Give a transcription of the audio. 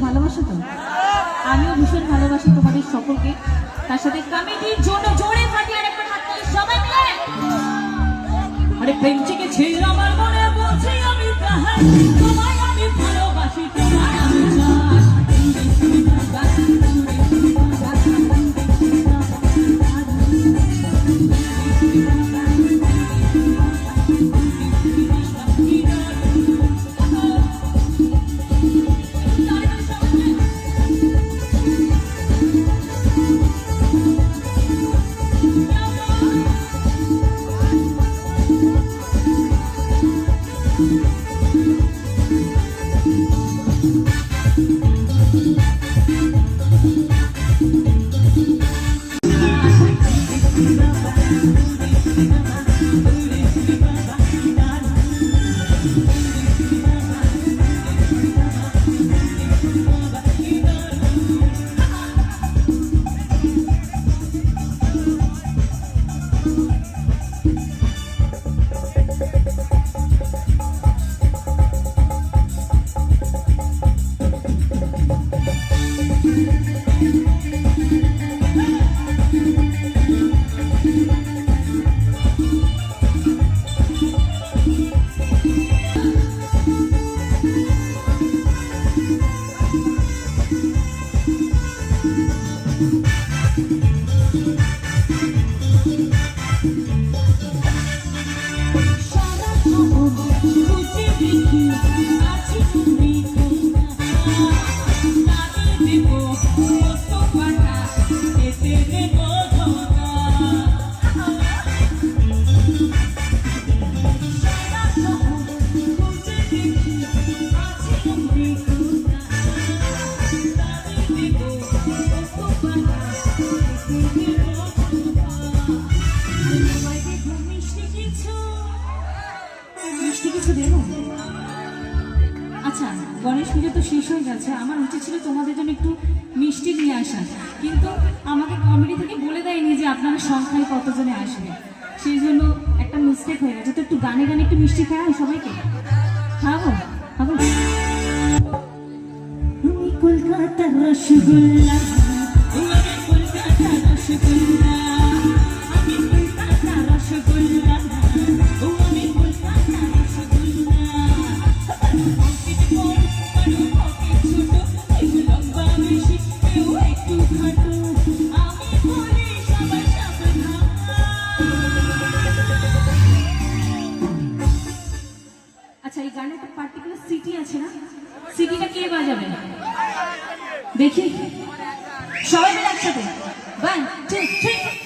ভালোবাসো তো? আমিও ভীষণ ভালোবাসি তোমাদের সকলকে। তার সাথে কমিটির জন্য জোরে ফাটিয়ে আরেকবার হাত তালি সবাই মিলে। আরে প্রেম জেগেছে আমার মনে, বলছি আমি তাহাই, তোমায় আমি ভালোবাসি, তোমায় আমি চাই। আচ্ছা, গণেশ পুজো তো শেষ হয়ে গেছে, আমার উচিত ছিল তোমাদের জন্য একটু মিষ্টি নিয়ে আসা, কিন্তু আমাকে কমিটি থেকে বলে দেয়নি যে আপনারা সংখ্যায় কতজনে আসবে, সেই জন্য একটা মিস্টেক হয়ে গেছে। তো একটু গানে গানে একটু মিষ্টি খাওয়াই সবাইকে, খাবো খাবো। তুমি কলকাতার রসগোল্লা, কলকাতার রসগোল্লা, আমি কলকাতার রসগোল্লা, আমি কলকাতার রসগোল্লা। আচ্ছা, এই গানে একটা পার্টিকুলার সিটি আছে না, সিটিটা কে বাজাবে দেখি, সবাই মিলে একসাথে 1 2 3